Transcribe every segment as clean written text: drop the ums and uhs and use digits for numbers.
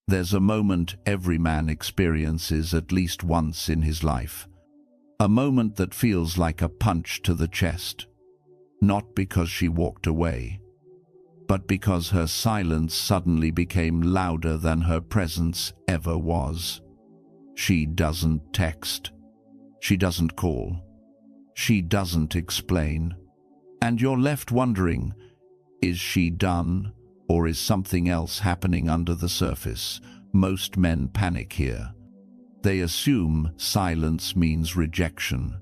There's a moment every man experiences at least once in his life. A moment that feels like a punch to the chest. Not because she walked away, but because her silence suddenly became louder than her presence ever was. She doesn't text. She doesn't call. She doesn't explain. And you're left wondering, is she done, or is something else happening under the surface? Most men panic here. They assume silence means rejection.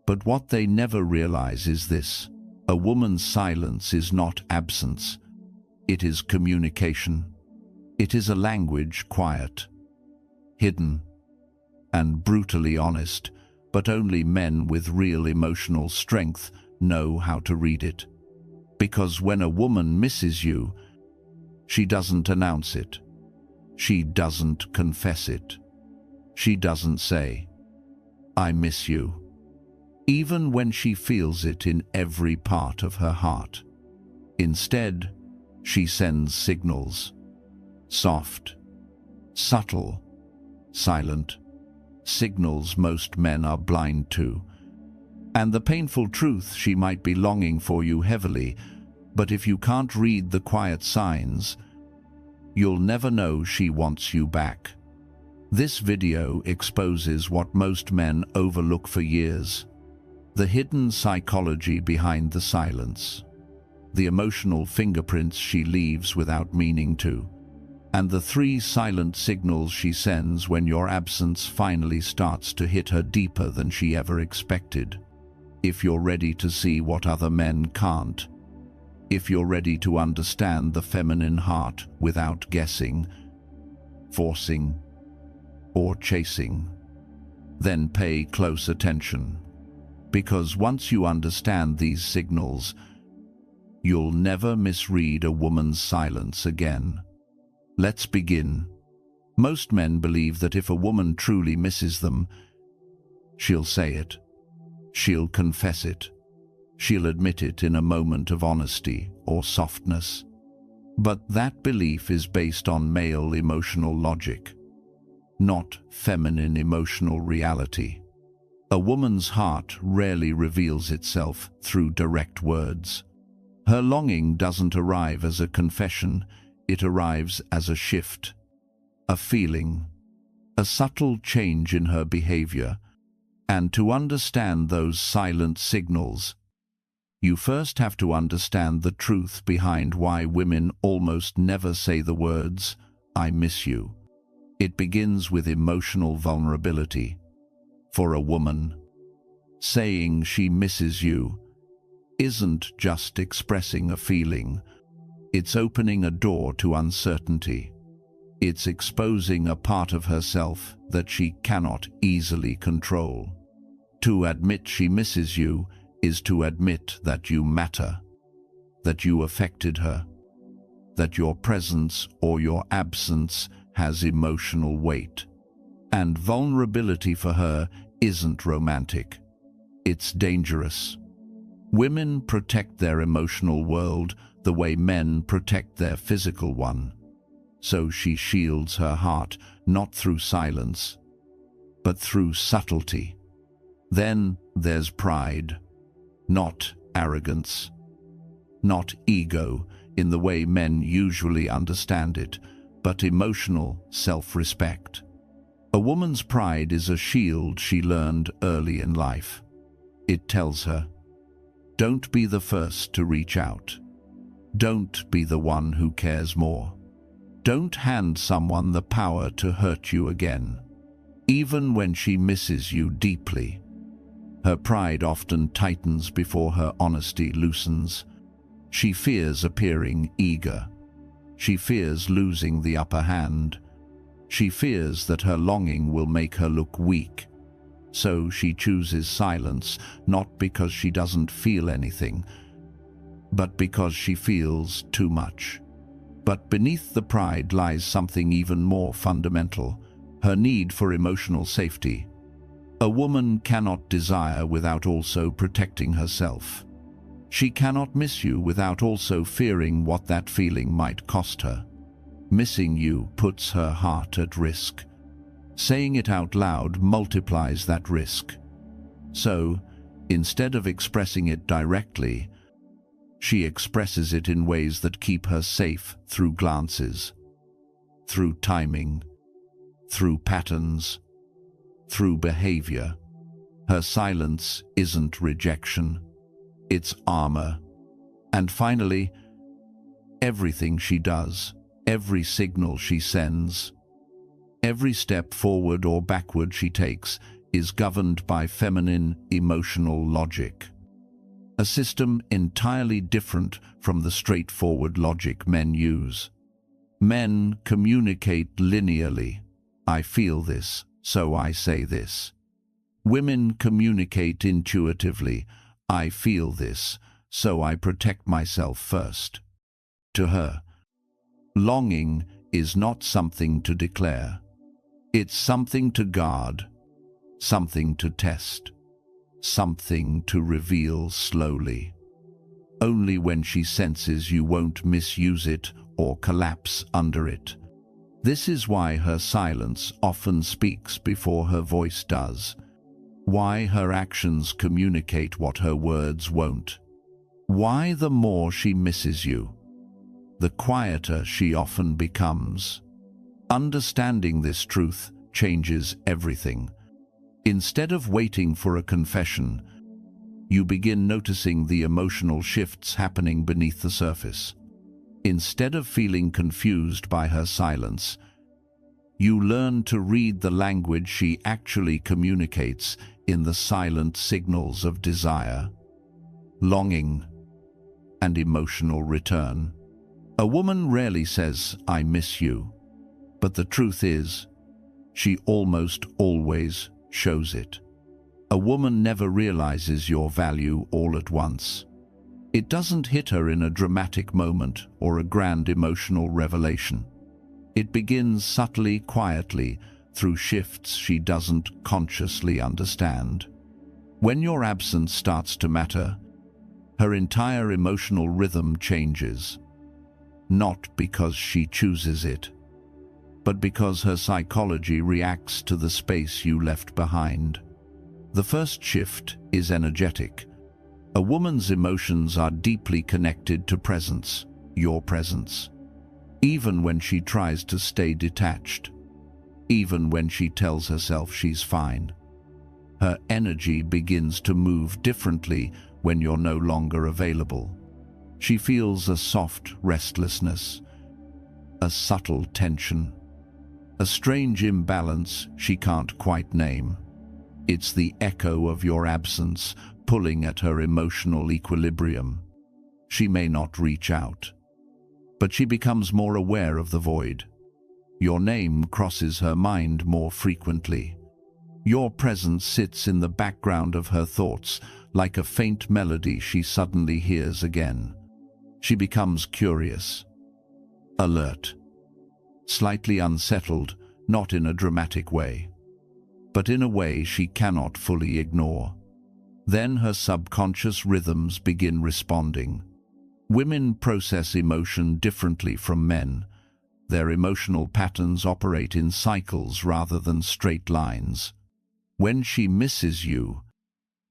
But what they never realize is this: a woman's silence is not absence. It is communication. It is a language quiet, hidden, and brutally honest, but only men with real emotional strength know how to read it. Because when a woman misses you, she doesn't announce it. She doesn't confess it. She doesn't say, "I miss you," even when she feels it in every part of her heart. Instead, she sends signals. Soft, subtle, silent. Signals most men are blind to. And the painful truth: she might be longing for you heavily, but if you can't read the quiet signs, you'll never know she wants you back. This video exposes what most men overlook for years: the hidden psychology behind the silence, the emotional fingerprints she leaves without meaning to, and the 3 silent signals she sends when your absence finally starts to hit her deeper than she ever expected. If you're ready to see what other men can't, if you're ready to understand the feminine heart without guessing, forcing, or chasing, then pay close attention. Because once you understand these signals, you'll never misread a woman's silence again. Let's begin. Most men believe that if a woman truly misses them, she'll say it. She'll confess it. She'll admit it in a moment of honesty or softness. But that belief is based on male emotional logic, not feminine emotional reality. A woman's heart rarely reveals itself through direct words. Her longing doesn't arrive as a confession, it arrives as a shift, a feeling, a subtle change in her behavior. And to understand those silent signals, you first have to understand the truth behind why women almost never say the words, "I miss you." It begins with emotional vulnerability. For a woman, saying she misses you isn't just expressing a feeling. It's opening a door to uncertainty. It's exposing a part of herself that she cannot easily control. To admit she misses you is to admit that you matter, that you affected her, that your presence or your absence has emotional weight. And vulnerability for her isn't romantic. It's dangerous. Women protect their emotional world the way men protect their physical one. So she shields her heart not through silence, but through subtlety. Then there's pride, not arrogance, not ego in the way men usually understand it, but emotional self-respect. A woman's pride is a shield she learned early in life. It tells her, don't be the first to reach out. Don't be the one who cares more. Don't hand someone the power to hurt you again, even when she misses you deeply. Her pride often tightens before her honesty loosens. She fears appearing eager. She fears losing the upper hand. She fears that her longing will make her look weak. So she chooses silence, not because she doesn't feel anything, but because she feels too much. But beneath the pride lies something even more fundamental, her need for emotional safety. A woman cannot desire without also protecting herself. She cannot miss you without also fearing what that feeling might cost her. Missing you puts her heart at risk. Saying it out loud multiplies that risk. So, instead of expressing it directly, she expresses it in ways that keep her safe through glances, through timing, through patterns, through behavior. Her silence isn't rejection, it's armor. And finally, everything she does, every signal she sends, every step forward or backward she takes is governed by feminine emotional logic. A system entirely different from the straightforward logic men use. Men communicate linearly. I feel this, so I say this. Women communicate intuitively. I feel this, so I protect myself first. To her, longing is not something to declare. It's something to guard, something to test, something to reveal slowly. Only when she senses you won't misuse it or collapse under it. This is why her silence often speaks before her voice does. Why her actions communicate what her words won't. Why the more she misses you, the quieter she often becomes. Understanding this truth changes everything. Instead of waiting for a confession, you begin noticing the emotional shifts happening beneath the surface. Instead of feeling confused by her silence, you learn to read the language she actually communicates in the silent signals of desire, longing, and emotional return. A woman rarely says, "I miss you," but the truth is, she almost always shows it. A woman never realizes your value all at once. It doesn't hit her in a dramatic moment or a grand emotional revelation. It begins subtly, quietly, through shifts she doesn't consciously understand. When your absence starts to matter, her entire emotional rhythm changes. Not because she chooses it, but because her psychology reacts to the space you left behind. The first shift is energetic. A woman's emotions are deeply connected to presence, your presence. Even when she tries to stay detached, even when she tells herself she's fine, her energy begins to move differently when you're no longer available. She feels a soft restlessness, a subtle tension, a strange imbalance she can't quite name. It's the echo of your absence pulling at her emotional equilibrium. She may not reach out, but she becomes more aware of the void. Your name crosses her mind more frequently. Your presence sits in the background of her thoughts like a faint melody she suddenly hears again. She becomes curious, alert, slightly unsettled, not in a dramatic way, but in a way she cannot fully ignore. Then her subconscious rhythms begin responding. Women process emotion differently from men. Their emotional patterns operate in cycles rather than straight lines. When she misses you,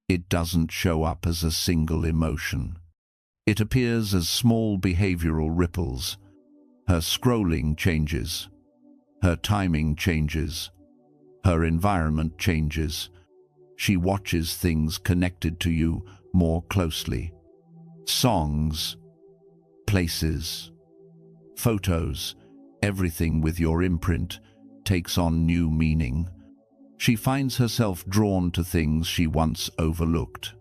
it doesn't show up as a single emotion. It appears as small behavioral ripples. Her scrolling changes. Her timing changes. Her environment changes. She watches things connected to you more closely. Songs, places, photos, everything with your imprint takes on new meaning. She finds herself drawn to things she once overlooked.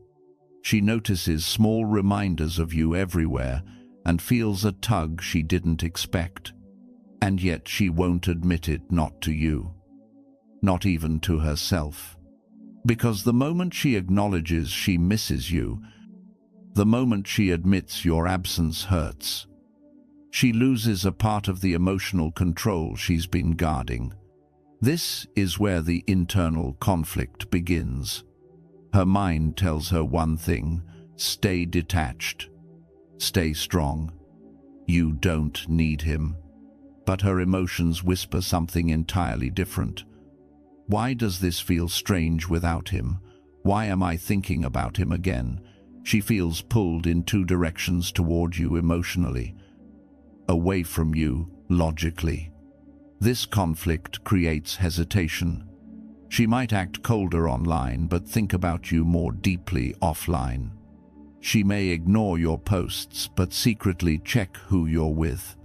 She notices small reminders of you everywhere and feels a tug she didn't expect. And yet she won't admit it, not to you, not even to herself. Because the moment she acknowledges she misses you, the moment she admits your absence hurts, she loses a part of the emotional control she's been guarding. This is where the internal conflict begins. Her mind tells her one thing: stay detached, stay strong. You don't need him. but her emotions whisper something entirely different. Why does this feel strange without him? Why am I thinking about him again? She feels pulled in two directions toward you emotionally, away from you logically. This conflict creates hesitation. She might act colder online but think about you more deeply offline. She may ignore your posts but secretly check who you're with.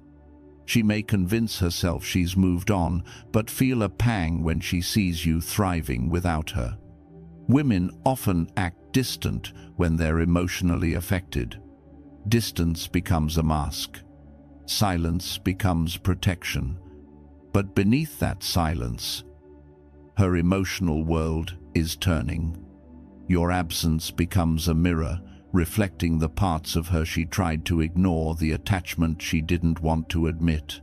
She may convince herself she's moved on but feel a pang when she sees you thriving without her. Women often act distant when they're emotionally affected. Distance becomes a mask. Silence becomes protection. But beneath that silence, her emotional world is turning. Your absence becomes a mirror, reflecting the parts of her she tried to ignore, the attachment she didn't want to admit,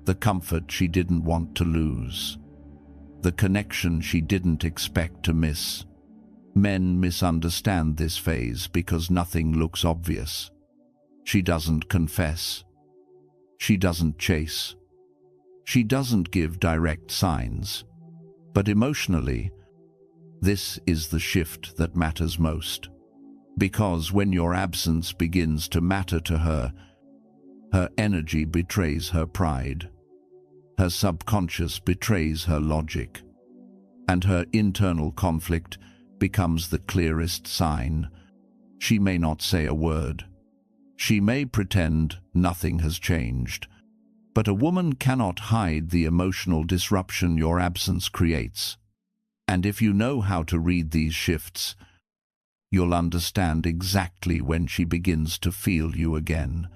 the comfort she didn't want to lose, the connection she didn't expect to miss. Men misunderstand this phase because nothing looks obvious. She doesn't confess. She doesn't chase. She doesn't give direct signs. But emotionally, this is the shift that matters most. Because when your absence begins to matter to her, her energy betrays her pride. Her subconscious betrays her logic. And her internal conflict becomes the clearest sign. She may not say a word. She may pretend nothing has changed. But a woman cannot hide the emotional disruption your absence creates. And if you know how to read these shifts, you'll understand exactly when she begins to feel you again.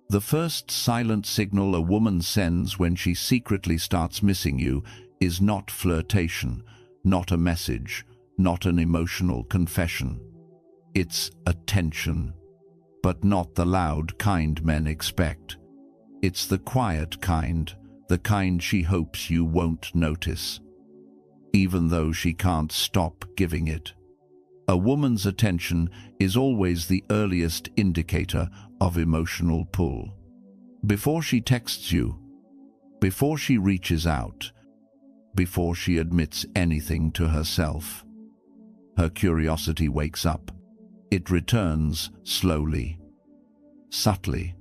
The first silent signal a woman sends when she secretly starts missing you is not flirtation, not a message, not an emotional confession. It's attention, but not the loud kind men expect. It's the quiet kind, the kind she hopes you won't notice, even though she can't stop giving it. A woman's attention is always the earliest indicator of emotional pull. Before she texts you, before she reaches out, before she admits anything to herself, her curiosity wakes up. It returns slowly, subtly,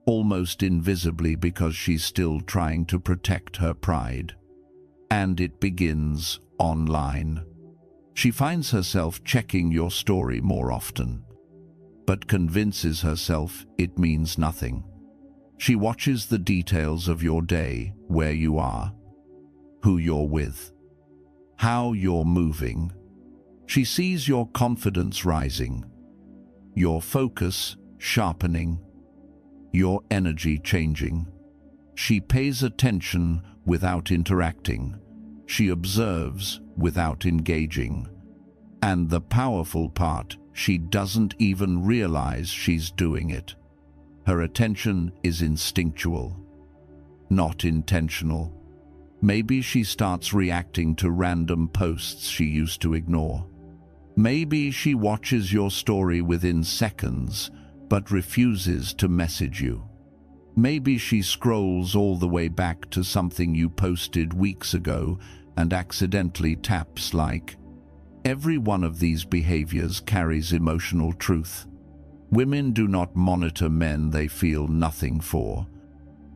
almost invisibly, because she's still trying to protect her pride. And it begins online. She finds herself checking your story more often, but convinces herself it means nothing. She watches the details of your day, where you are, who you're with, how you're moving. She sees your confidence rising, your focus sharpening, your energy changing. She pays attention without interacting. She observes without engaging. And the powerful part, she doesn't even realize she's doing it. Her attention is instinctual, not intentional. Maybe she starts reacting to random posts she used to ignore. Maybe she watches your story within seconds, but refuses to message you. Maybe she scrolls all the way back to something you posted weeks ago and accidentally taps like. Every one of these behaviors carries emotional truth. Women do not monitor men they feel nothing for.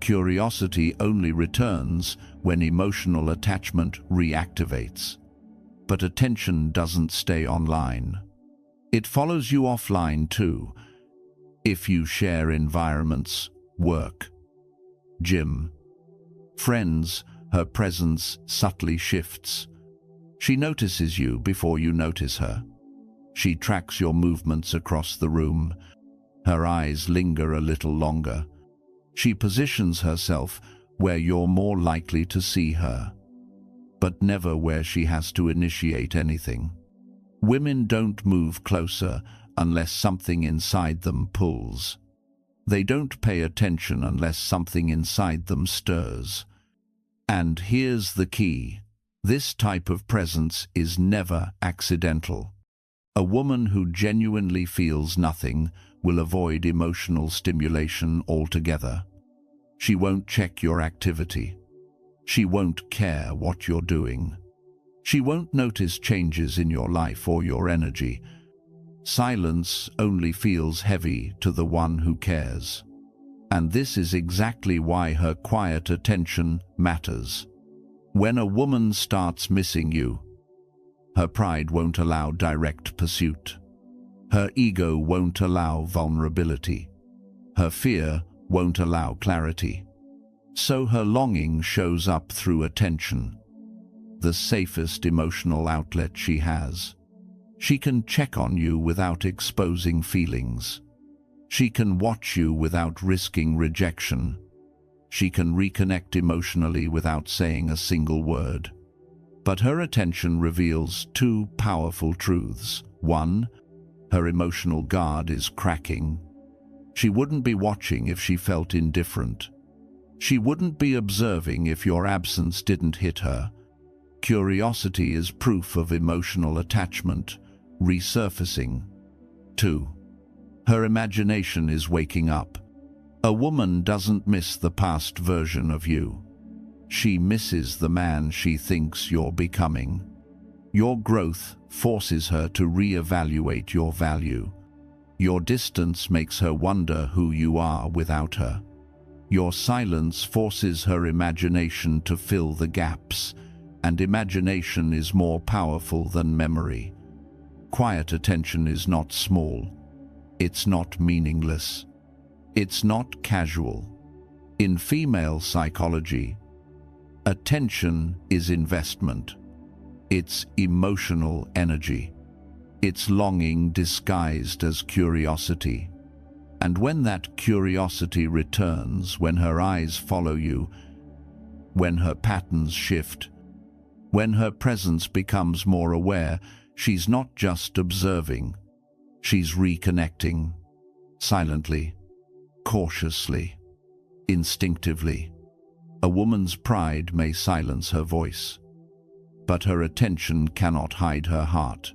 Curiosity only returns when emotional attachment reactivates. But attention doesn't stay online. It follows you offline too. If you share environments, work, gym, friends, her presence subtly shifts. She notices you before you notice her. She tracks your movements across the room. Her eyes linger a little longer. She positions herself where you're more likely to see her, but never where she has to initiate anything. Women don't move closer unless something inside them pulls. They don't pay attention unless something inside them stirs. And here's the key. This type of presence is never accidental. A woman who genuinely feels nothing will avoid emotional stimulation altogether. She won't check your activity. She won't care what you're doing. She won't notice changes in your life or your energy. Silence only feels heavy to the one who cares. And this is exactly why her quiet attention matters. When a woman starts missing you, her pride won't allow direct pursuit. Her ego won't allow vulnerability. Her fear won't allow clarity. So her longing shows up through attention, the safest emotional outlet she has. She can check on you without exposing feelings. She can watch you without risking rejection. She can reconnect emotionally without saying a single word. But her attention reveals two powerful truths. One, her emotional guard is cracking. She wouldn't be watching if she felt indifferent. She wouldn't be observing if your absence didn't hit her. Curiosity is proof of emotional attachment, resurfacing. 2. Her imagination is waking up. A woman doesn't miss the past version of you. She misses the man she thinks you're becoming. Your growth forces her to reevaluate your value. Your distance makes her wonder who you are without her. Your silence forces her imagination to fill the gaps, and imagination is more powerful than memory. Quiet attention is not small. It's not meaningless. It's not casual. In female psychology, attention is investment. It's emotional energy. It's longing disguised as curiosity. And when that curiosity returns, when her eyes follow you, when her patterns shift, when her presence becomes more aware, she's not just observing. She's reconnecting, silently, cautiously, instinctively. A woman's pride may silence her voice, but her attention cannot hide her heart.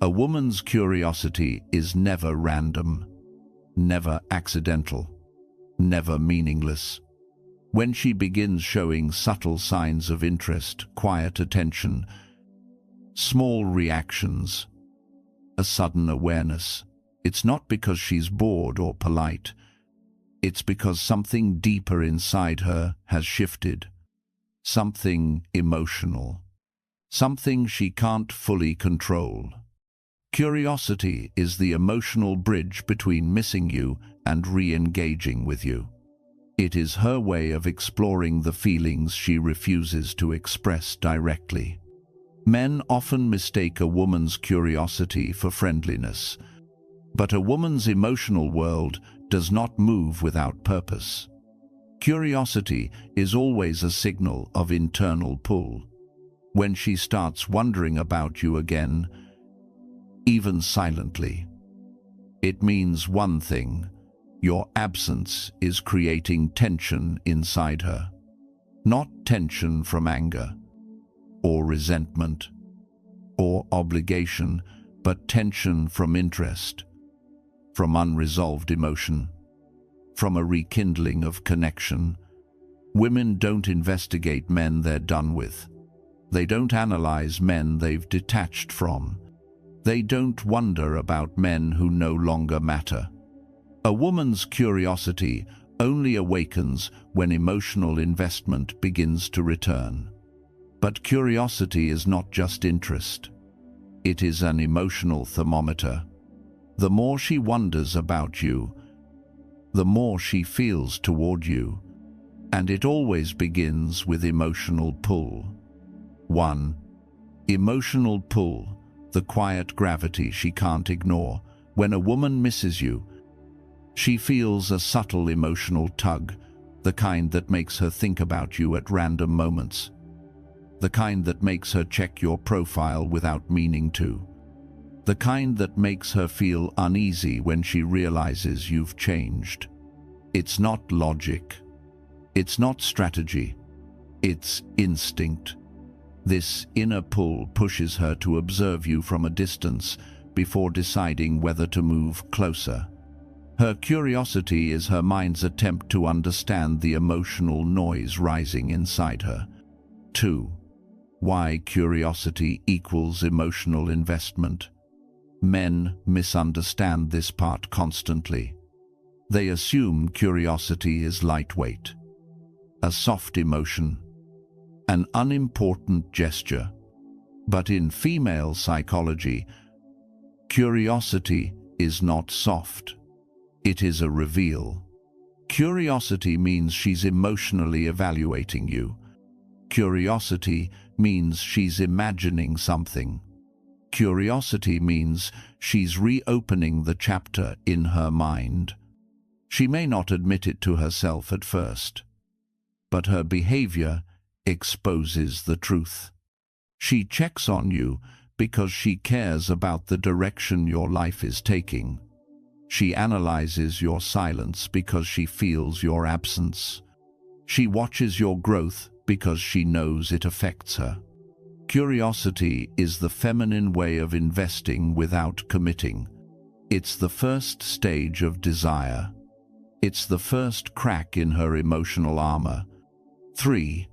A woman's curiosity is never random, never accidental, never meaningless. When she begins showing subtle signs of interest, quiet attention, small reactions, a sudden awareness, it's not because she's bored or polite. It's because something deeper inside her has shifted, something emotional, something she can't fully control. Curiosity is the emotional bridge between missing you and re-engaging with you. It is her way of exploring the feelings she refuses to express directly. Men often mistake a woman's curiosity for friendliness, but a woman's emotional world does not move without purpose. Curiosity is always a signal of internal pull. When she starts wondering about you again, even silently, it means one thing: your absence is creating tension inside her. Not tension from anger, or resentment, or obligation, but tension from interest, from unresolved emotion, from a rekindling of connection. Women don't investigate men they're done with. They don't analyze men they've detached from. They don't wonder about men who no longer matter. A woman's curiosity only awakens when emotional investment begins to return. But curiosity is not just interest. It is an emotional thermometer. The more she wonders about you, the more she feels toward you, and it always begins with emotional pull. 1. Emotional pull, the quiet gravity she can't ignore. When a woman misses you, she feels a subtle emotional tug, the kind that makes her think about you at random moments, the kind that makes her check your profile without meaning to, the kind that makes her feel uneasy when she realizes you've changed. It's not logic. It's not strategy. It's instinct. This inner pull pushes her to observe you from a distance before deciding whether to move closer. Her curiosity is her mind's attempt to understand the emotional noise rising inside her. 2. Why curiosity equals emotional investment. Men misunderstand this part constantly. They assume curiosity is lightweight, a soft emotion, an unimportant gesture. But in female psychology, curiosity is not soft. It is a reveal. Curiosity means she's emotionally evaluating you. Curiosity means she's imagining something. Curiosity means she's reopening the chapter in her mind. She may not admit it to herself at first, but her behavior exposes the truth. She checks on you because she cares about the direction your life is taking. She analyzes your silence because she feels your absence. She watches your growth because she knows it affects her. Curiosity is the feminine way of investing without committing. It's the first stage of desire. It's the first crack in her emotional armor. 3.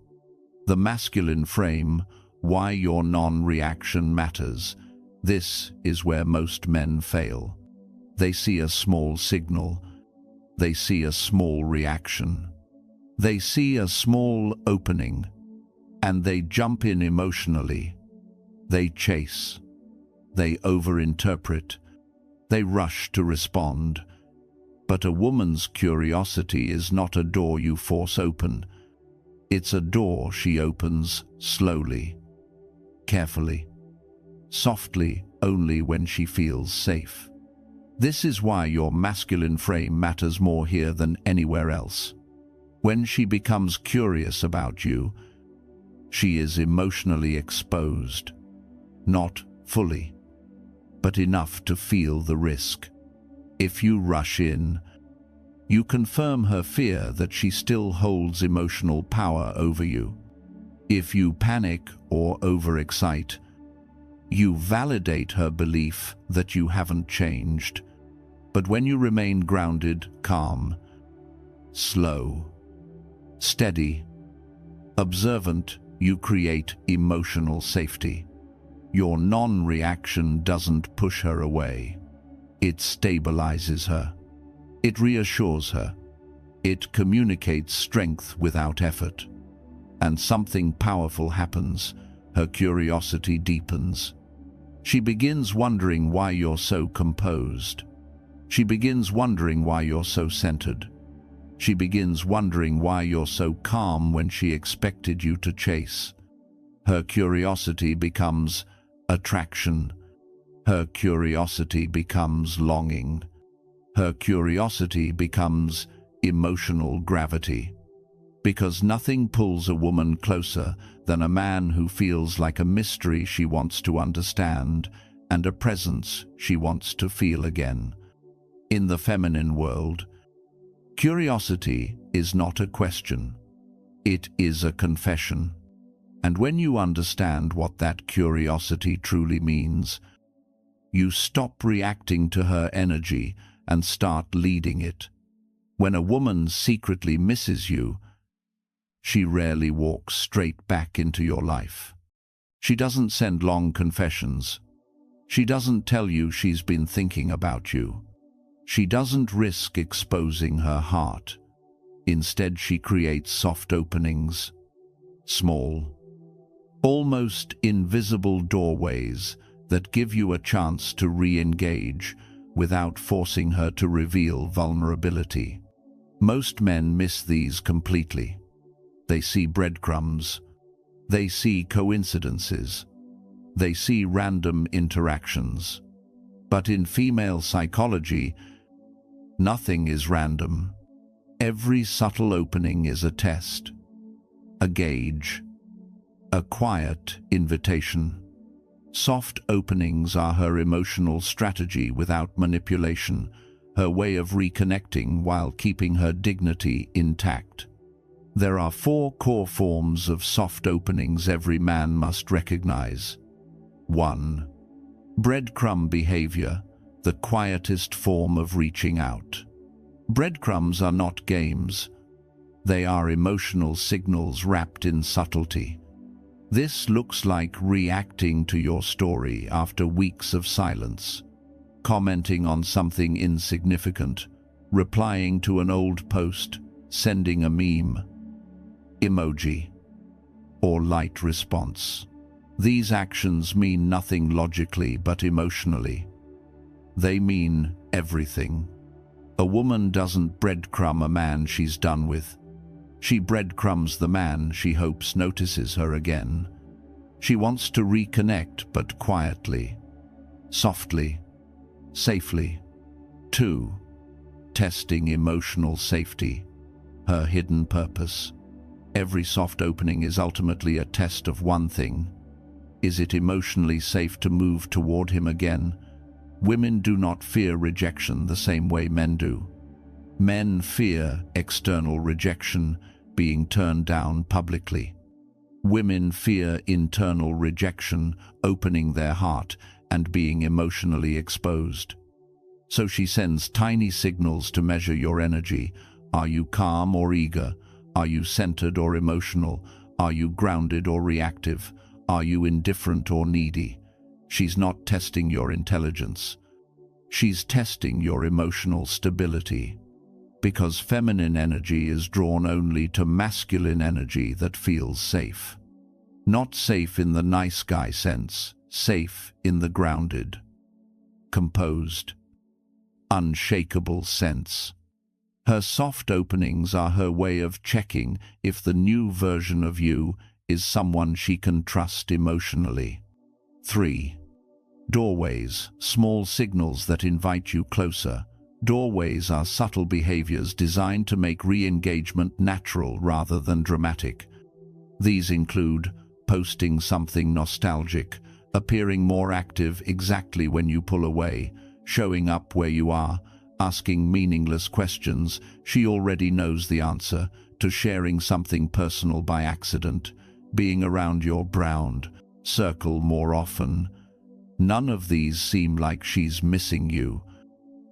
The masculine frame, why your non-reaction matters. This is where most men fail. They see a small signal. They see a small reaction. They see a small opening, and they jump in emotionally. They chase. They overinterpret. They rush to respond. But a woman's curiosity is not a door you force open. It's a door she opens slowly, carefully, softly, only when she feels safe. This is why your masculine frame matters more here than anywhere else. When she becomes curious about you, she is emotionally exposed, not fully, but enough to feel the risk. If you rush in, you confirm her fear that she still holds emotional power over you. If you panic or overexcite, you validate her belief that you haven't changed. But when you remain grounded, calm, slow, steady, observant, you create emotional safety. Your non-reaction doesn't push her away. It stabilizes her. It reassures her. It communicates strength without effort. And something powerful happens. Her curiosity deepens. She begins wondering why you're so composed. She begins wondering why you're so centered. She begins wondering why you're so calm when she expected you to chase. Her curiosity becomes attraction. Her curiosity becomes longing. Her curiosity becomes emotional gravity. Because nothing pulls a woman closer than a man who feels like a mystery she wants to understand and a presence she wants to feel again. In the feminine world, curiosity is not a question. It is a confession. And when you understand what that curiosity truly means, you stop reacting to her energy and start leading it. When a woman secretly misses you, she rarely walks straight back into your life. She doesn't send long confessions. She doesn't tell you she's been thinking about you. She doesn't risk exposing her heart. Instead, she creates soft openings, small, almost invisible doorways that give you a chance to re-engage without forcing her to reveal vulnerability. Most men miss these completely. They see breadcrumbs. They see coincidences. They see random interactions. But in female psychology, nothing is random. Every subtle opening is a test, a gauge, a quiet invitation. Soft openings are her emotional strategy without manipulation, her way of reconnecting while keeping her dignity intact. There are 4 core forms of soft openings every man must recognize. 1. Breadcrumb behavior, the quietest form of reaching out. Breadcrumbs are not games. They are emotional signals wrapped in subtlety. This looks like reacting to your story after weeks of silence, commenting on something insignificant, replying to an old post, sending a meme, emoji, or light response. These actions mean nothing logically but emotionally. They mean everything. A woman doesn't breadcrumb a man she's done with. She breadcrumbs the man she hopes notices her again. She wants to reconnect, but quietly, softly, safely. 2. Testing emotional safety. Her hidden purpose. Every soft opening is ultimately a test of one thing. Is it emotionally safe to move toward him again? Women do not fear rejection the same way men do. Men fear external rejection, being turned down publicly. Women fear internal rejection, opening their heart and being emotionally exposed. So she sends tiny signals to measure your energy. Are you calm or eager? Are you centered or emotional? Are you grounded or reactive? Are you indifferent or needy? She's not testing your intelligence. She's testing your emotional stability. Because feminine energy is drawn only to masculine energy that feels safe. Not safe in the nice guy sense, safe in the grounded, composed, unshakable sense. Her soft openings are her way of checking if the new version of you is someone she can trust emotionally. 3. Doorways, small signals that invite you closer. Doorways are subtle behaviors designed to make re-engagement natural rather than dramatic. These include posting something nostalgic, appearing more active exactly when you pull away, showing up where you are, asking meaningless questions she already knows the answer, to sharing something personal by accident, being around your browned circle more often. None of these seem like she's missing you,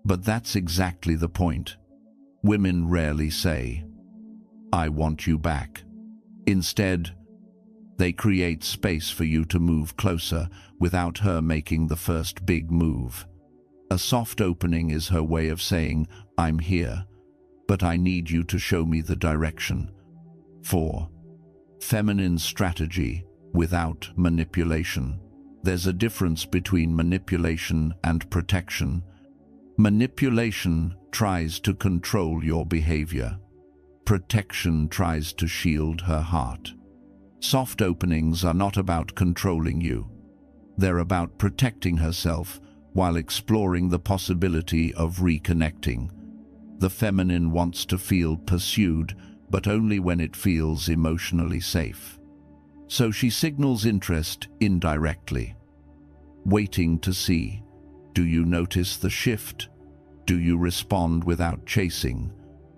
but that's exactly the point. Women rarely say, "I want you back." Instead, they create space for you to move closer without her making the first big move. A soft opening is her way of saying, "I'm here, but I need you to show me the direction." 4. Feminine strategy without manipulation. There's a difference between manipulation and protection. Manipulation tries to control your behavior. Protection tries to shield her heart. Soft openings are not about controlling you. They're about protecting herself while exploring the possibility of reconnecting. The feminine wants to feel pursued, but only when it feels emotionally safe. So she signals interest indirectly, waiting to see. Do you notice the shift? Do you respond without chasing?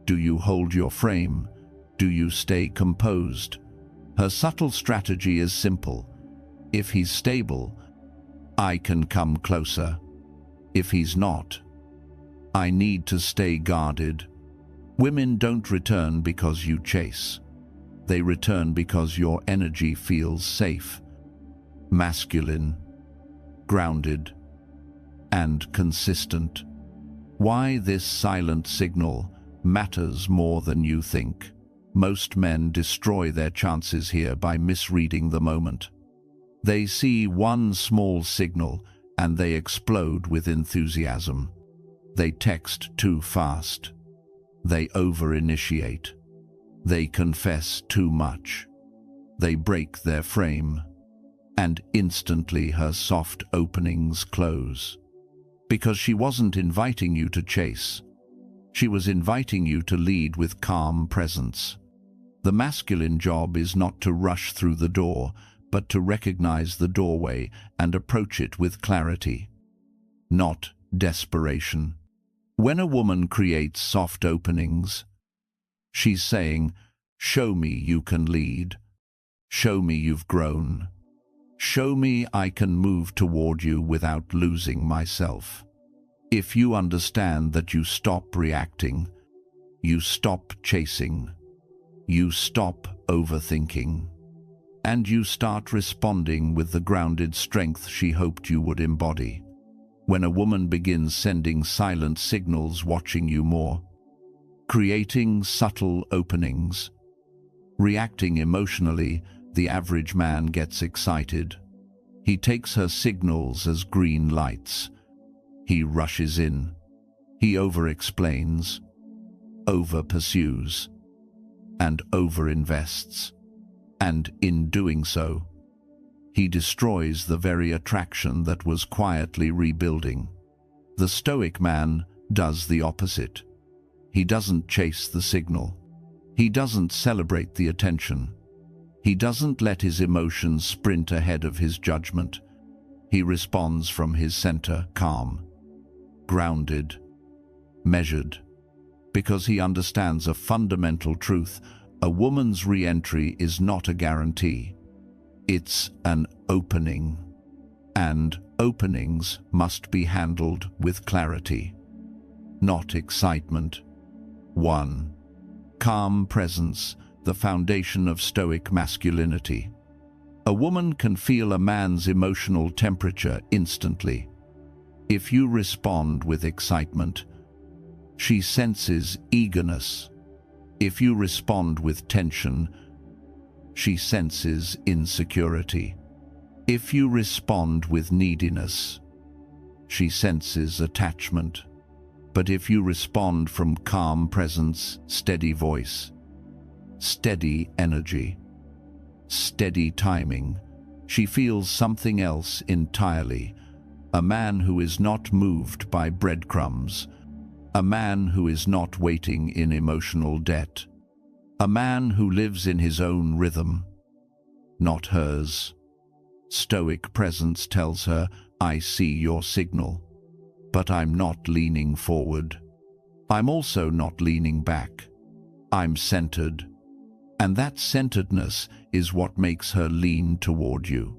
Do you hold your frame? Do you stay composed? Her subtle strategy is simple. If he's stable, I can come closer. If he's not, I need to stay guarded. Women don't return because you chase. They return because your energy feels safe, masculine, grounded, and consistent. Why this silent signal matters more than you think. Most men destroy their chances here by misreading the moment. They see one small signal and they explode with enthusiasm. They text too fast. They over-initiate. They confess too much. They break their frame. And instantly her soft openings close. Because she wasn't inviting you to chase. She was inviting you to lead with calm presence. The masculine job is not to rush through the door, but to recognize the doorway and approach it with clarity, not desperation. When a woman creates soft openings, she's saying, "Show me you can lead. Show me you've grown. Show me I can move toward you without losing myself." If you understand that you stop reacting, You stop chasing. You stop overthinking. And you start responding with the grounded strength she hoped you would embody. When a woman begins sending silent signals, watching you more, creating subtle openings, reacting emotionally, the average man gets excited. He takes her signals as green lights. He rushes in. He over-explains, over-pursues, and over-invests. And in doing so, he destroys the very attraction that was quietly rebuilding. The Stoic man does the opposite. He doesn't chase the signal. He doesn't celebrate the attention. He doesn't let his emotions sprint ahead of his judgment. He responds from his center, calm, grounded, measured, because he understands a fundamental truth: a woman's re-entry is not a guarantee. It's an opening, and openings must be handled with clarity, not excitement. 1. Calm presence, the foundation of Stoic masculinity. A woman can feel a man's emotional temperature instantly. If you respond with excitement, she senses eagerness. If you respond with tension, she senses insecurity. If you respond with neediness, she senses attachment. But if you respond from calm presence, steady voice, steady energy, steady timing, she feels something else entirely. A man who is not moved by breadcrumbs. A man who is not waiting in emotional debt. A man who lives in his own rhythm, not hers. Stoic presence tells her, I see your signal, but I'm not leaning forward. I'm also not leaning back. I'm centered. And that centeredness is what makes her lean toward you.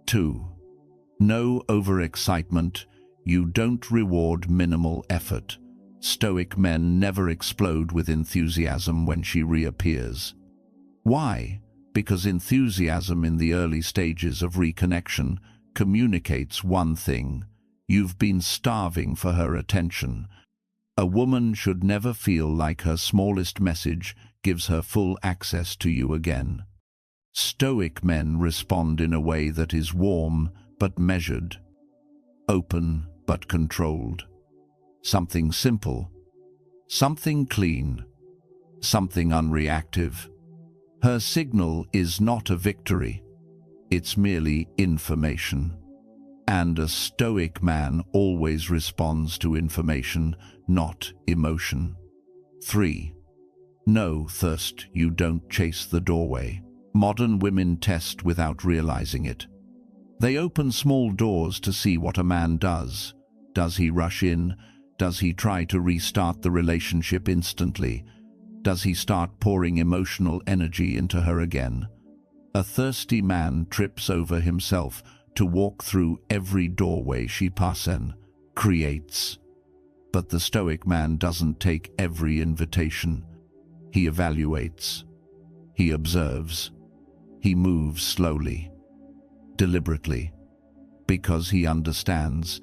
2. No overexcitement. You don't reward minimal effort. Stoic men never explode with enthusiasm when she reappears. Why? Because enthusiasm in the early stages of reconnection communicates one thing: you've been starving for her attention. A woman should never feel like her smallest message gives her full access to you again. Stoic men respond in a way that is warm but measured, open but controlled. Something simple, something clean, something unreactive. Her signal is not a victory, it's merely information. And a Stoic man always responds to information, not emotion. 3. No thirst. You don't chase the doorway. Modern women test without realizing it. They open small doors to see what a man does. Does he rush in? Does he try to restart the relationship instantly? Does he start pouring emotional energy into her again? A thirsty man trips over himself to walk through every doorway she passes, creates. But the Stoic man doesn't take every invitation. He evaluates. He observes. He moves slowly, deliberately, because he understands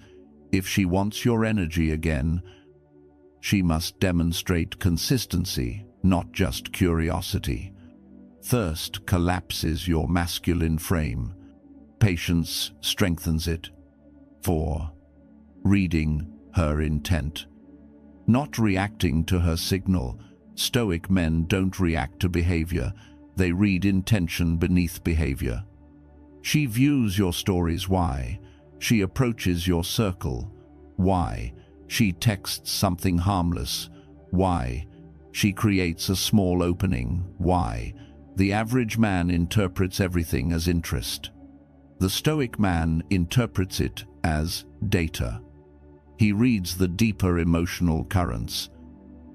if she wants your energy again, she must demonstrate consistency, not just curiosity. Thirst collapses your masculine frame. Patience strengthens it. 4. Reading her intent. Not reacting to her signal. Stoic men don't react to behavior. They read intention beneath behavior. She views your stories. Why? She approaches your circle. Why? She texts something harmless. Why? She creates a small opening. Why? The average man interprets everything as interest. The Stoic man interprets it as data. He reads the deeper emotional currents.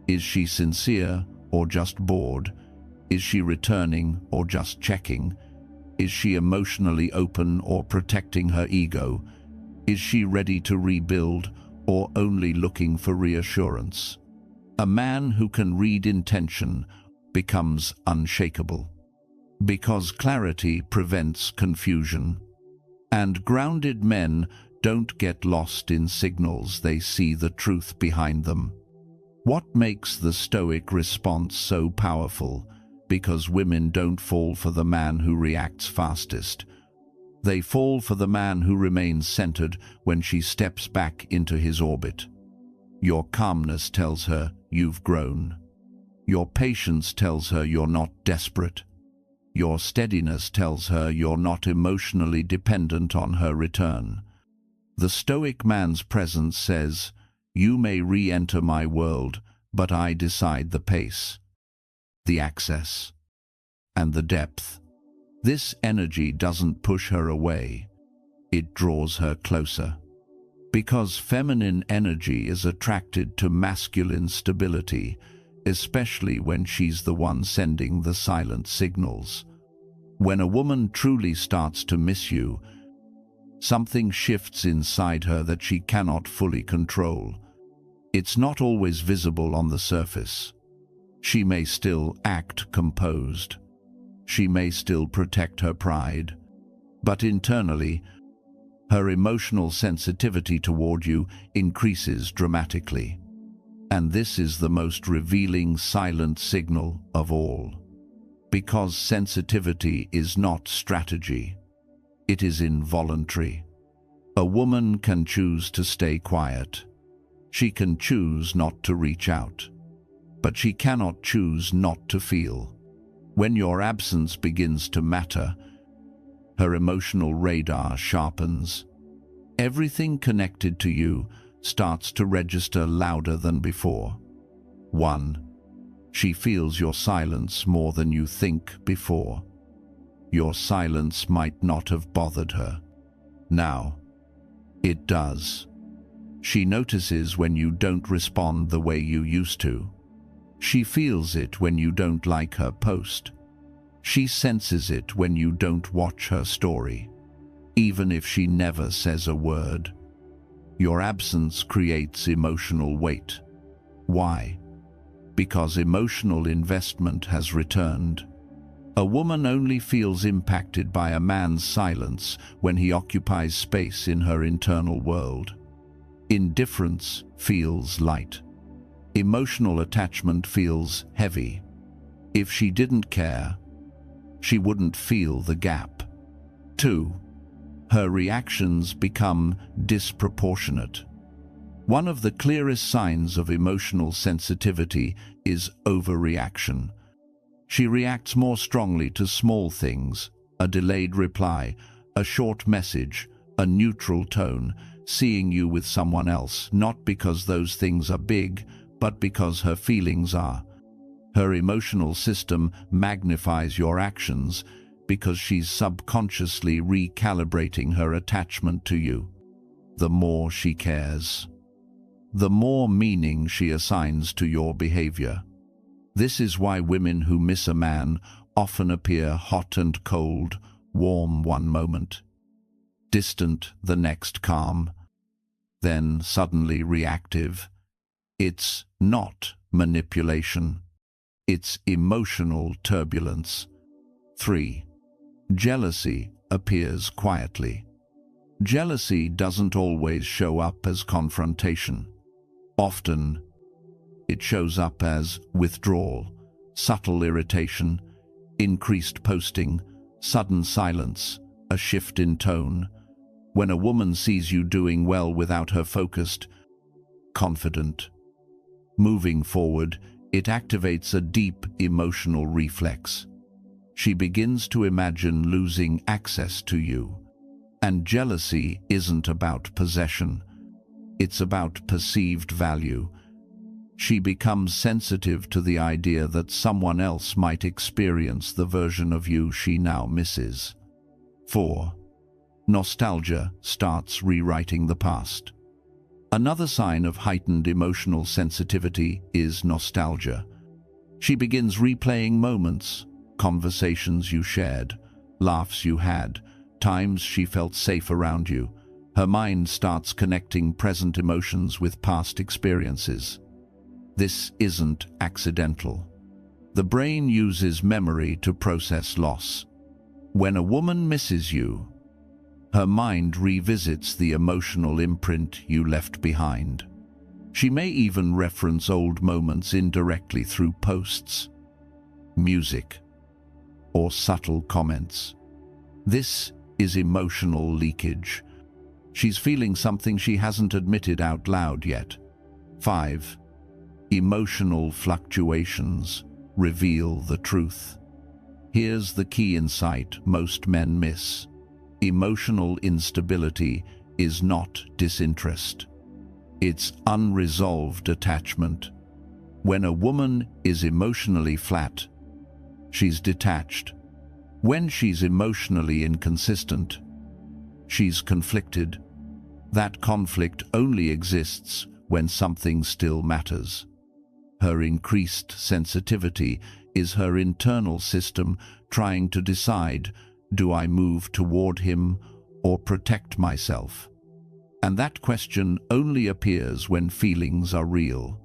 Is she sincere or just bored? Is she returning or just checking? Is she emotionally open or protecting her ego? Is she ready to rebuild or only looking for reassurance? A man who can read intention becomes unshakable, because clarity prevents confusion. And grounded men don't get lost in signals, they see the truth behind them. What makes the Stoic response so powerful? Because women don't fall for the man who reacts fastest. They fall for the man who remains centered when she steps back into his orbit. Your calmness tells her you've grown. Your patience tells her you're not desperate. Your steadiness tells her you're not emotionally dependent on her return. The Stoic man's presence says, "You may re-enter my world, but I decide the pace, the access, and the depth." This energy doesn't push her away, it draws her closer. Because feminine energy is attracted to masculine stability, especially when she's the one sending the silent signals. When a woman truly starts to miss you, something shifts inside her that she cannot fully control. It's not always visible on the surface. She may still act composed. She may still protect her pride. But internally, her emotional sensitivity toward you increases dramatically. And this is the most revealing silent signal of all. Because sensitivity is not strategy. It is involuntary. A woman can choose to stay quiet. She can choose not to reach out. But she cannot choose not to feel. When your absence begins to matter, her emotional radar sharpens. Everything connected to you starts to register louder than before. 1. She feels your silence more than you think before. Your silence might not have bothered her. Now, it does. She notices when you don't respond the way you used to. She feels it when you don't like her post. She senses it when you don't watch her story, even if she never says a word. Your absence creates emotional weight. Why? Because emotional investment has returned. A woman only feels impacted by a man's silence when he occupies space in her internal world. Indifference feels light. Emotional attachment feels heavy. If she didn't care, she wouldn't feel the gap. 2. Her reactions become disproportionate. One of the clearest signs of emotional sensitivity is overreaction. She reacts more strongly to small things, a delayed reply, a short message, a neutral tone, seeing you with someone else, not because those things are big, but because her feelings are. Her emotional system magnifies your actions because she's subconsciously recalibrating her attachment to you. The more she cares, the more meaning she assigns to your behavior. This is why women who miss a man often appear hot and cold, warm one moment, distant the next, calm, then suddenly reactive. It's not manipulation. It's emotional turbulence. 3. Jealousy appears quietly. Jealousy doesn't always show up as confrontation. Often, it shows up as withdrawal, subtle irritation, increased posting, sudden silence, a shift in tone. When a woman sees you doing well without her focused, confident, moving forward, it activates a deep emotional reflex. She begins to imagine losing access to you. And jealousy isn't about possession. It's about perceived value. She becomes sensitive to the idea that someone else might experience the version of you she now misses. 4. Nostalgia starts rewriting the past. Another sign of heightened emotional sensitivity is nostalgia. She begins replaying moments, conversations you shared, laughs you had, times she felt safe around you. Her mind starts connecting present emotions with past experiences. This isn't accidental. The brain uses memory to process loss. When a woman misses you, her mind revisits the emotional imprint you left behind. She may even reference old moments indirectly through posts, music, or subtle comments. This is emotional leakage. She's feeling something she hasn't admitted out loud yet. 5. Emotional fluctuations reveal the truth. Here's the key insight most men miss. Emotional instability is not disinterest. It's unresolved attachment. When a woman is emotionally flat, she's detached. When she's emotionally inconsistent, she's conflicted. That conflict only exists when something still matters. Her increased sensitivity is her internal system trying to decide, do I move toward him or protect myself? And that question only appears when feelings are real.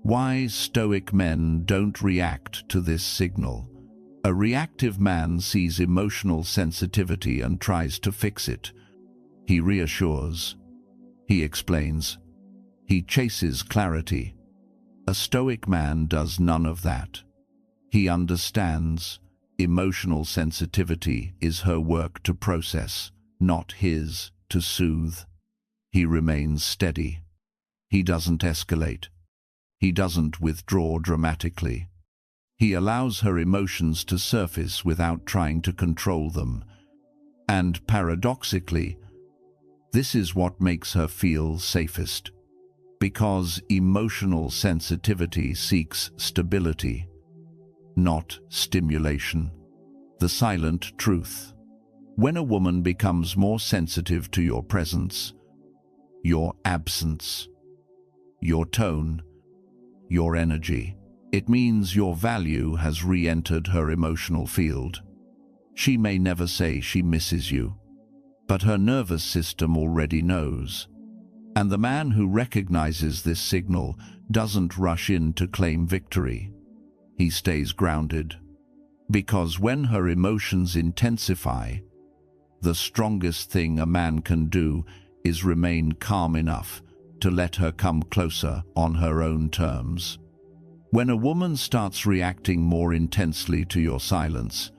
Why Stoic men don't react to this signal? A reactive man sees emotional sensitivity and tries to fix it. He reassures. He explains. He chases clarity. A Stoic man does none of that. He understands emotional sensitivity is her work to process, not his to soothe. He remains steady. He doesn't escalate. He doesn't withdraw dramatically. He allows her emotions to surface without trying to control them. And paradoxically, this is what makes her feel safest. Because emotional sensitivity seeks stability, not stimulation. The silent truth. When a woman becomes more sensitive to your presence, your absence, your tone, your energy, it means your value has re-entered her emotional field. She may never say she misses you, but her nervous system already knows. And the man who recognizes this signal doesn't rush in to claim victory. He stays grounded. Because when her emotions intensify, the strongest thing a man can do is remain calm enough to let her come closer on her own terms. When a woman starts reacting more intensely to your silence,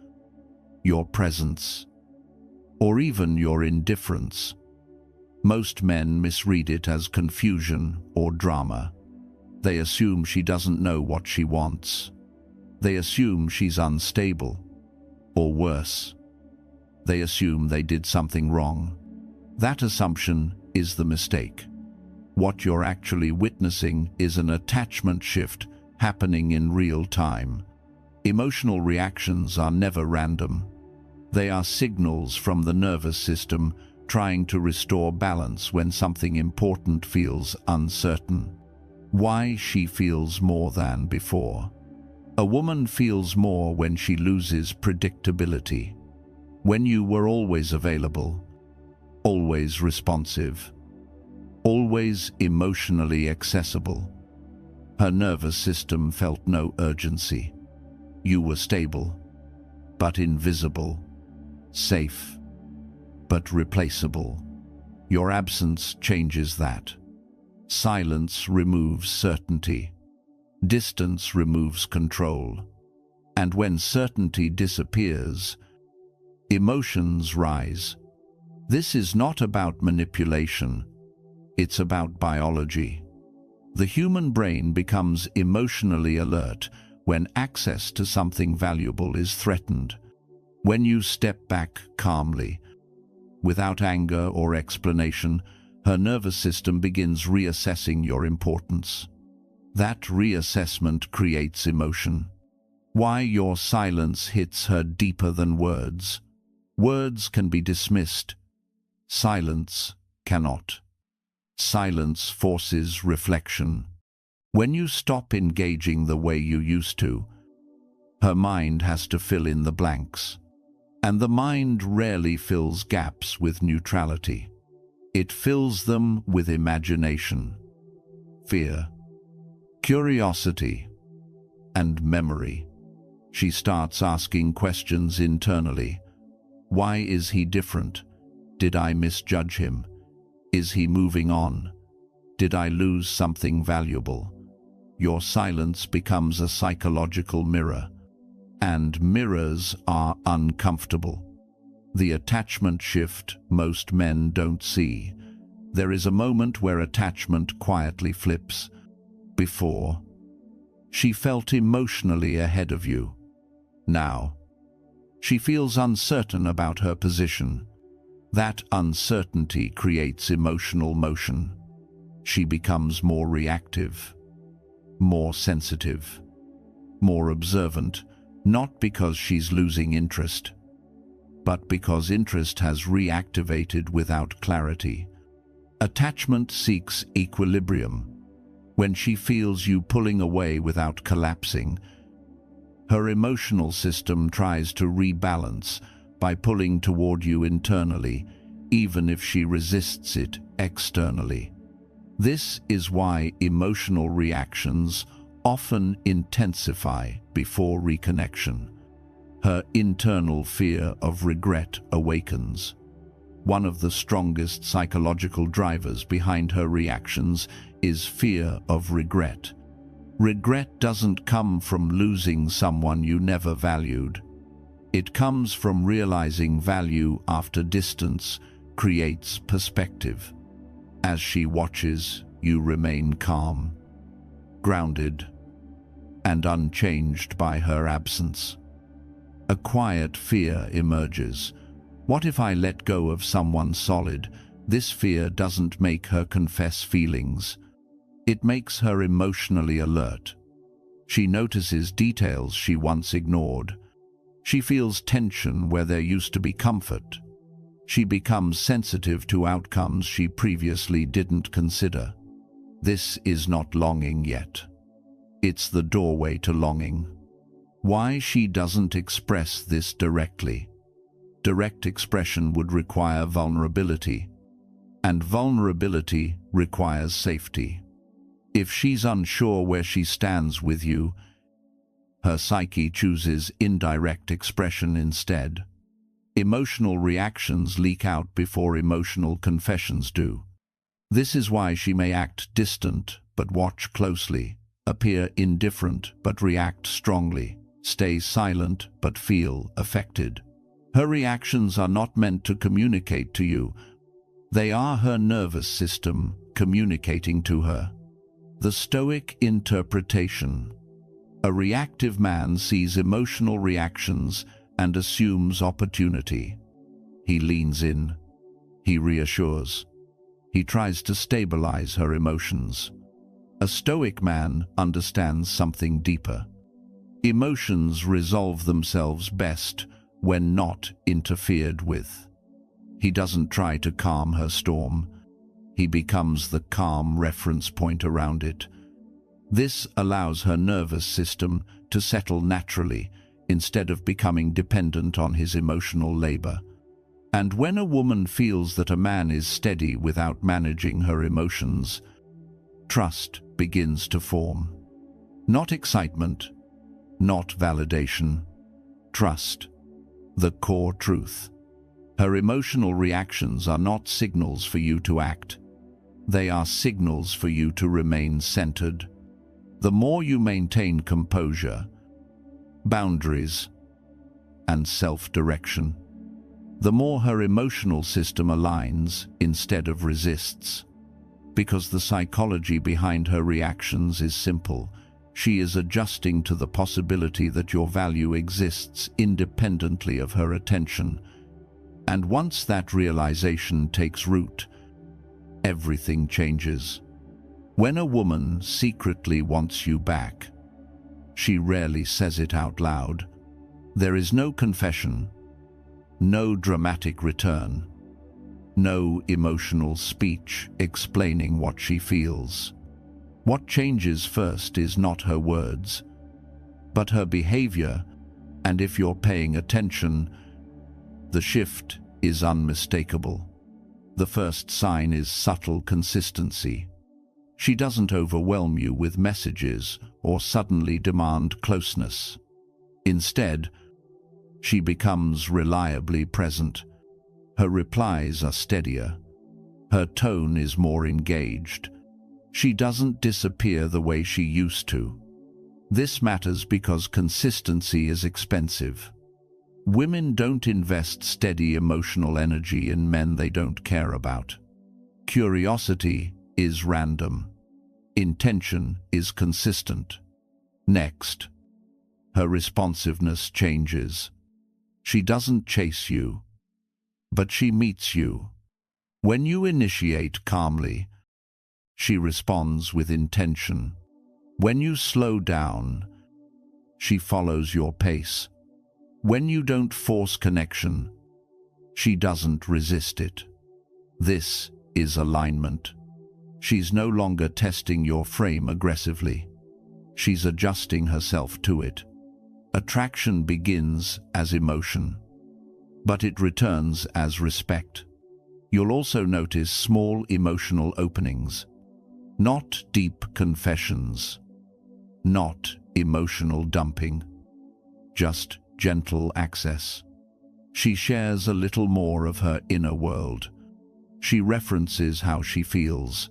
your presence, or even your indifference, most men misread it as confusion or drama. They assume she doesn't know what she wants. They assume she's unstable, or worse, they assume they did something wrong. That assumption is the mistake. What you're actually witnessing is an attachment shift happening in real time. Emotional reactions are never random. They are signals from the nervous system trying to restore balance when something important feels uncertain. Why she feels more than before. A woman feels more when she loses predictability. When you were always available, always responsive, always emotionally accessible, her nervous system felt no urgency. You were stable, but invisible, safe, but replaceable. Your absence changes that. Silence removes certainty. Distance removes control. And when certainty disappears, emotions rise. This is not about manipulation. It's about biology. The human brain becomes emotionally alert when access to something valuable is threatened. When you step back calmly, without anger or explanation, her nervous system begins reassessing your importance. That reassessment creates emotion. Why your silence hits her deeper than words. Words can be dismissed. Silence cannot. Silence forces reflection. When you stop engaging the way you used to, her mind has to fill in the blanks. And the mind rarely fills gaps with neutrality. It fills them with imagination, fear, curiosity, and memory. She starts asking questions internally. Why is he different? Did I misjudge him? Is he moving on? Did I lose something valuable? Your silence becomes a psychological mirror, and mirrors are uncomfortable. The attachment shift most men don't see. There is a moment where attachment quietly flips. Before, she felt emotionally ahead of you. Now, she feels uncertain about her position. That uncertainty creates emotional motion. She becomes more reactive, more sensitive, more observant, not because she's losing interest, but because interest has reactivated without clarity. Attachment seeks equilibrium. When she feels you pulling away without collapsing, her emotional system tries to rebalance by pulling toward you internally, even if she resists it externally. This is why emotional reactions often intensify before reconnection. Her internal fear of regret awakens. One of the strongest psychological drivers behind her reactions is fear of regret. Regret doesn't come from losing someone you never valued. It comes from realizing value after distance creates perspective. As she watches, you remain calm, grounded, and unchanged by her absence. A quiet fear emerges. What if I let go of someone solid? This fear doesn't make her confess feelings. It makes her emotionally alert. She notices details she once ignored. She feels tension where there used to be comfort. She becomes sensitive to outcomes she previously didn't consider. This is not longing yet. It's the doorway to longing. Why she doesn't express this directly? Direct expression would require vulnerability, and vulnerability requires safety. If she's unsure where she stands with you, her psyche chooses indirect expression instead. Emotional reactions leak out before emotional confessions do. This is why she may act distant but watch closely, appear indifferent but react strongly, stay silent but feel affected. Her reactions are not meant to communicate to you. They are her nervous system communicating to her. The Stoic interpretation. A reactive man sees emotional reactions and assumes opportunity. He leans in. He reassures. He tries to stabilize her emotions. A Stoic man understands something deeper. Emotions resolve themselves best when not interfered with. He doesn't try to calm her storm. He becomes the calm reference point around it. This allows her nervous system to settle naturally instead of becoming dependent on his emotional labor. And when a woman feels that a man is steady without managing her emotions, trust begins to form. Not excitement, not validation, trust, the core truth. Her emotional reactions are not signals for you to act. They are signals for you to remain centered. The more you maintain composure, boundaries, and self-direction, the more her emotional system aligns instead of resists. Because the psychology behind her reactions is simple. She is adjusting to the possibility that your value exists independently of her attention. And once that realization takes root, everything changes. When a woman secretly wants you back, she rarely says it out loud. There is no confession, no dramatic return, no emotional speech explaining what she feels. What changes first is not her words, but her behavior, and if you're paying attention, the shift is unmistakable. The first sign is subtle consistency. She doesn't overwhelm you with messages or suddenly demand closeness. Instead, she becomes reliably present. Her replies are steadier. Her tone is more engaged. She doesn't disappear the way she used to. This matters because consistency is expensive. Women don't invest steady emotional energy in men they don't care about. Curiosity is random. Intention is consistent. Next, her responsiveness changes. She doesn't chase you, but she meets you. When you initiate calmly, she responds with intention. When you slow down, she follows your pace. When you don't force connection, she doesn't resist it. This is alignment. She's no longer testing your frame aggressively. She's adjusting herself to it. Attraction begins as emotion, but it returns as respect. You'll also notice small emotional openings, not deep confessions, not emotional dumping, just gentle access. She shares a little more of her inner world. She references how she feels.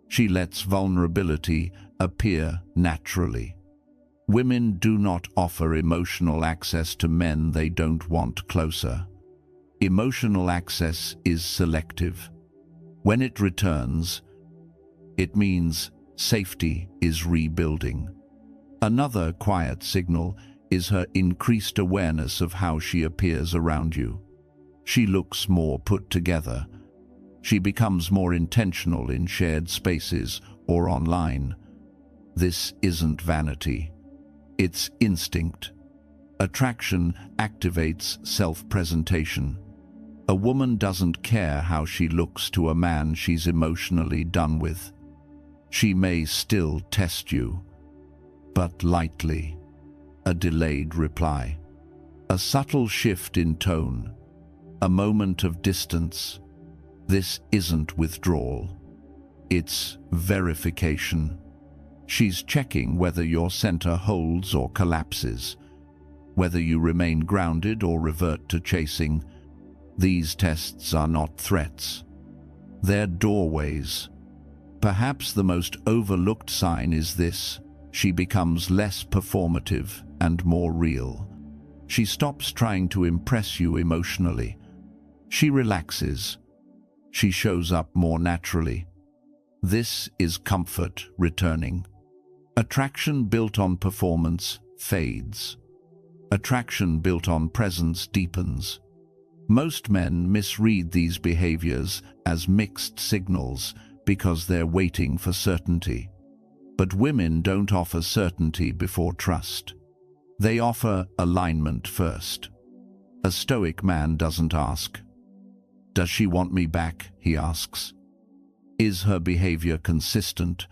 She lets vulnerability appear naturally. Women do not offer emotional access to men they don't want closer. Emotional access is selective. When it returns, it means safety is rebuilding. Another quiet signal is her increased awareness of how she appears around you. She looks more put together. She becomes more intentional in shared spaces or online. This isn't vanity. It's instinct. Attraction activates self-presentation. A woman doesn't care how she looks to a man she's emotionally done with. She may still test you, but lightly. A delayed reply. A subtle shift in tone. A moment of distance. This isn't withdrawal. It's verification. She's checking whether your center holds or collapses, whether you remain grounded or revert to chasing. These tests are not threats. They're doorways. Perhaps the most overlooked sign is this: she becomes less performative and more real. She stops trying to impress you emotionally. She relaxes. She shows up more naturally. This is comfort returning. Attraction built on performance fades. Attraction built on presence deepens. Most men misread these behaviors as mixed signals because they're waiting for certainty. But women don't offer certainty before trust. They offer alignment first. A Stoic man doesn't ask, "Does she want me back?" he asks. Is her behavior consistent,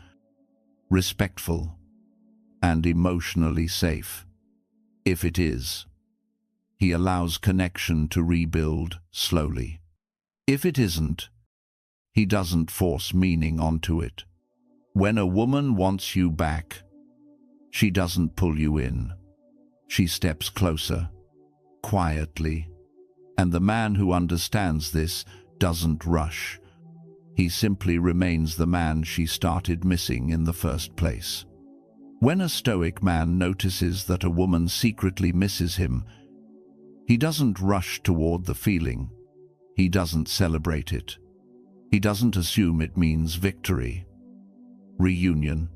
respectful, and emotionally safe? If it is, he allows connection to rebuild slowly. If it isn't, he doesn't force meaning onto it. When a woman wants you back, she doesn't pull you in. She steps closer, quietly, and the man who understands this doesn't rush. He simply remains the man she started missing in the first place. When a Stoic man notices that a woman secretly misses him, he doesn't rush toward the feeling. He doesn't celebrate it. He doesn't assume it means victory, reunion,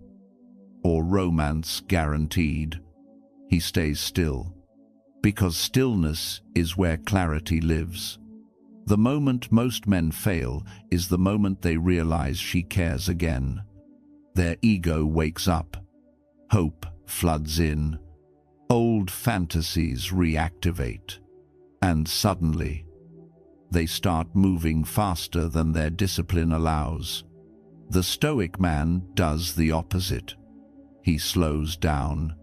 or romance guaranteed. He stays still, because stillness is where clarity lives. The moment most men fail is the moment they realize she cares again. Their ego wakes up. Hope floods in. Old fantasies reactivate. And suddenly, they start moving faster than their discipline allows. The Stoic man does the opposite. He slows down.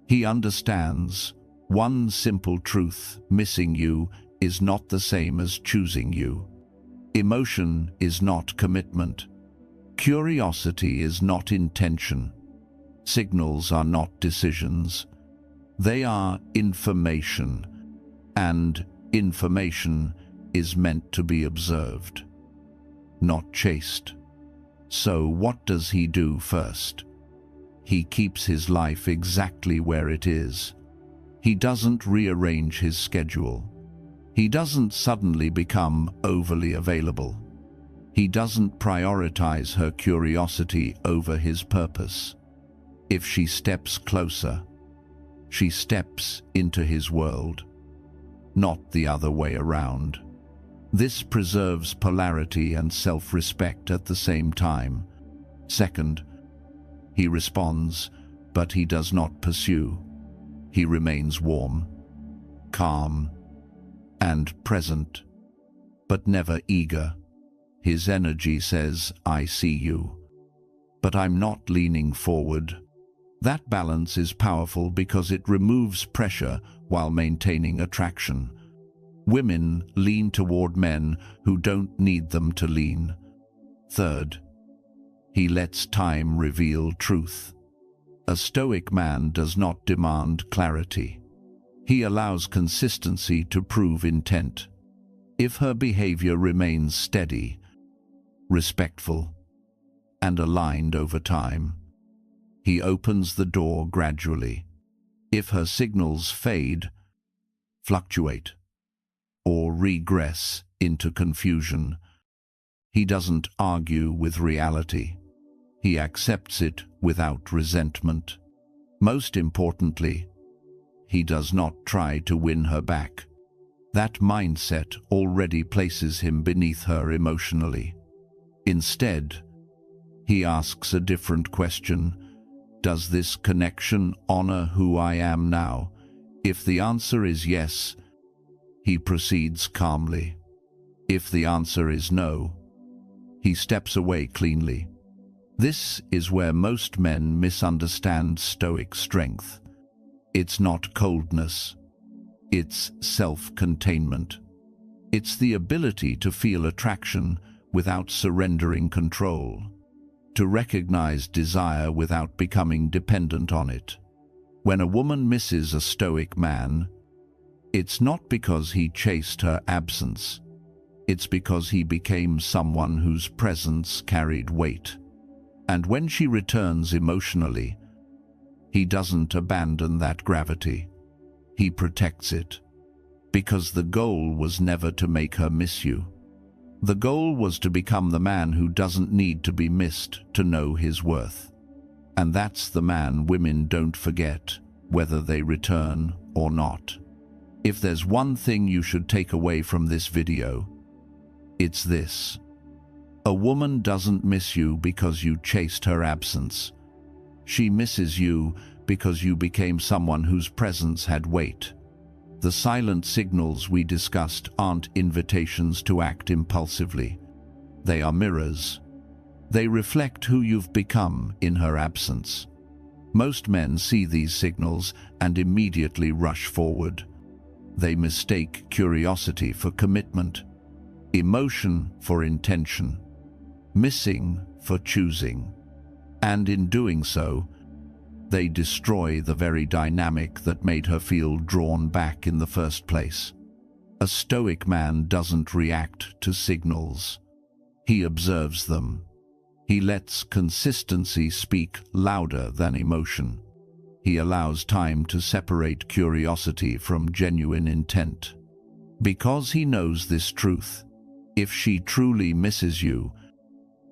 He understands one simple truth: missing you is not the same as choosing you. Emotion is not commitment. Curiosity is not intention. Signals are not decisions. They are information, and information is meant to be observed, not chased. So what does he do first? He keeps his life exactly where it is. He doesn't rearrange his schedule. He doesn't suddenly become overly available. He doesn't prioritize her curiosity over his purpose. If she steps closer, she steps into his world, not the other way around. This preserves polarity and self-respect at the same time. Second, he responds, but he does not pursue. He remains warm, calm, and present, but never eager. His energy says, "I see you, but I'm not leaning forward." That balance is powerful because it removes pressure while maintaining attraction. Women lean toward men who don't need them to lean. Third, he lets time reveal truth. A Stoic man does not demand clarity. He allows consistency to prove intent. If her behavior remains steady, respectful, and aligned over time, he opens the door gradually. If her signals fade, fluctuate, or regress into confusion, he doesn't argue with reality. He accepts it without resentment. Most importantly, he does not try to win her back. That mindset already places him beneath her emotionally. Instead, he asks a different question. Does this connection honor who I am now? If the answer is yes, he proceeds calmly. If the answer is no, he steps away cleanly. This is where most men misunderstand Stoic strength. It's not coldness. It's self-containment. It's the ability to feel attraction without surrendering control, to recognize desire without becoming dependent on it. When a woman misses a Stoic man, it's not because he chased her absence. It's because he became someone whose presence carried weight. And when she returns emotionally, he doesn't abandon that gravity. He protects it. Because the goal was never to make her miss you. The goal was to become the man who doesn't need to be missed to know his worth. And that's the man women don't forget, whether they return or not. If there's one thing you should take away from this video, it's this. A woman doesn't miss you because you chased her absence. She misses you because you became someone whose presence had weight. The silent signals we discussed aren't invitations to act impulsively. They are mirrors. They reflect who you've become in her absence. Most men see these signals and immediately rush forward. They mistake curiosity for commitment, emotion for intention, missing for choosing. And in doing so, they destroy the very dynamic that made her feel drawn back in the first place. A Stoic man doesn't react to signals. He observes them. He lets consistency speak louder than emotion. He allows time to separate curiosity from genuine intent. Because he knows this truth, if she truly misses you,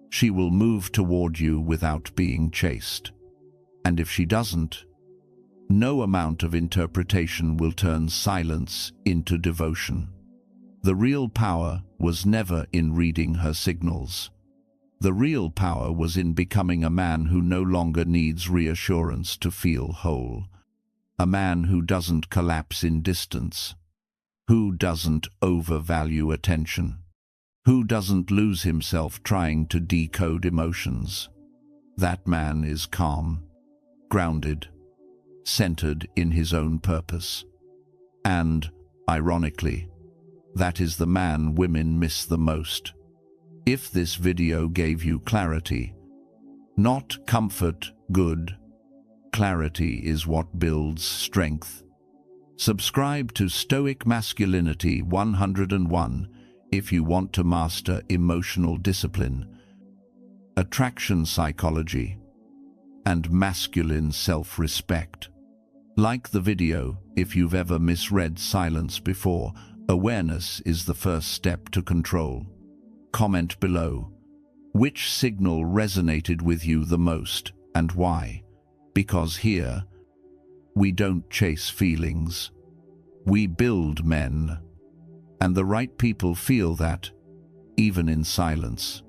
she will move toward you without being chased. And if she doesn't, no amount of interpretation will turn silence into devotion. The real power was never in reading her signals. The real power was in becoming a man who no longer needs reassurance to feel whole. A man who doesn't collapse in distance. Who doesn't overvalue attention. Who doesn't lose himself trying to decode emotions. That man is calm, grounded, centered in his own purpose. And, ironically, that is the man women miss the most. If this video gave you clarity, Not comfort, good. Clarity is what builds strength. Subscribe to Stoic Masculinity 101 if you want to master emotional discipline, attraction psychology, and masculine self-respect. Like the video if you've ever misread silence before. Awareness is the first step to control. Comment below. Which signal resonated with you the most and why? Because here, we don't chase feelings. We build men. And the right people feel that, even in silence.